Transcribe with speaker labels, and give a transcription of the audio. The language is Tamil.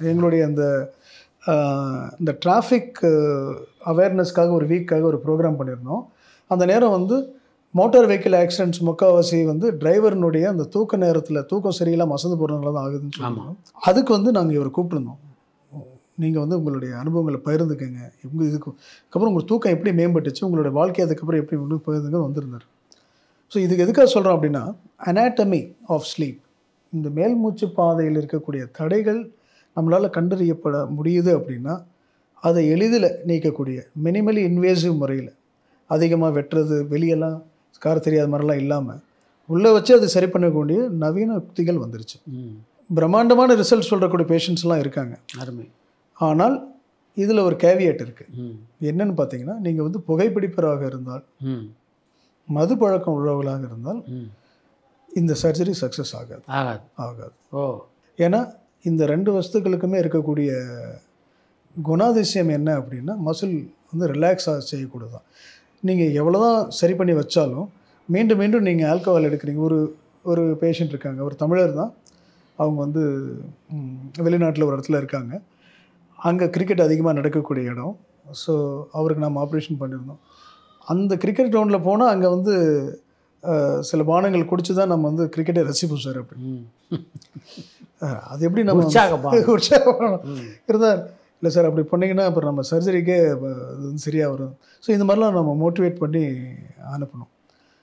Speaker 1: எங்களுடைய அந்த இந்த டிராஃபிக் அவேர்னஸ்க்காக ஒரு வீக்காக ஒரு ப்ரோக்ராம் பண்ணியிருந்தோம். அந்த நேரம் வந்து மோட்டார் வெஹிக்கிள் ஆக்சிடென்ட்ஸ் முக்கால்வாசி வந்து டிரைவர்னுடைய அந்த தூக்க நேரத்தில் தூக்கம் சரியில்லாமல் அசந்து போகிறதுனால தான் ஆகுதுன்னு சொல்லுவோம். அதுக்கு வந்து நாங்கள் இவரை கூப்பிட்டுருந்தோம். நீங்கள் வந்து உங்களுடைய அனுபவங்களை பகிர்ந்துக்கங்க, இதுக்கப்புறம் உங்களுக்கு தூக்கம் எப்படி மேம்பட்டுச்சு, உங்களுடைய வாழ்க்கை அதுக்கப்புறம் எப்படி உங்களுக்கு பகிர்ந்துங்க வந்திருந்தார். ஸோ இதுக்கு எதுக்காக சொல்கிறோம் அப்படின்னா, அனாட்டமி ஆஃப் ஸ்லீப், இந்த மேல் மூச்சு பாதையில் இருக்கக்கூடிய தடைகள் நம்மளால் கண்டறியப்பட முடியுது அப்படின்னா அதை எளிதில் நீக்கக்கூடிய மினிமலி இன்வேசிவ் முறையில் அதிகமாக வெட்டுறது, வெளியெல்லாம் கார் தெரியாத மாதிரிலாம் இல்லாமல் உள்ளே வச்சு அது சரி பண்ணக்கூடிய நவீன யுக்திகள் வந்துருச்சு. பிரம்மாண்டமான ரிசல்ட் சொல்கிறக்கூடிய பேஷண்ட்ஸ்லாம் இருக்காங்க.
Speaker 2: அருமை.
Speaker 1: ஆனால் இதில் ஒரு கேவியேட் இருக்குது. என்னன்னு பார்த்தீங்கன்னா, நீங்கள் வந்து புகைப்பிடிப்பவராக இருந்தால், மது பழக்கம் உள்ளவர்களாக இருந்தால் இந்த சர்ஜரி சக்ஸஸ் ஆகாது.
Speaker 2: ஓ,
Speaker 1: ஏன்னா இந்த 2 வஸ்துக்களுக்குமே இருக்கக்கூடிய குணாதிசயம் என்ன அப்படின்னா, மசில் வந்து ரிலாக்ஸாக செய்யக்கூடாது தான். நீங்கள் எவ்வளோ தான் சரி பண்ணி வச்சாலும் மீண்டும் மீண்டும் நீங்கள் ஆல்கஹால் எடுக்கிறீங்க. ஒரு பேஷண்ட் இருக்காங்க, ஒரு தமிழர் தான். அவங்க வந்து வெளிநாட்டில் ஒரு இடத்துல இருக்காங்க. அங்கே கிரிக்கெட் அதிகமாக நடக்கக்கூடிய இடம். ஸோ அவருக்கு நம்ம ஆப்ரேஷன் பண்ணியிருந்தோம். அந்த கிரிக்கெட் கிரவுண்டில் போனால் அங்கே வந்து சில பானங்கள் குடிச்சு தான் நம்ம வந்து கிரிக்கெட்டை ரசிப்போம் சார். அப்படி அது எப்படி நம்ம உற்சாகம் இருந்தால் இல்லை சார் அப்படி பண்ணிங்கன்னா அப்புறம் நம்ம சர்ஜரிக்கே அது வந்து சரியாக வரும். ஸோ இந்த மாதிரிலாம் நம்ம மோட்டிவேட் பண்ணி அனுப்பணும்.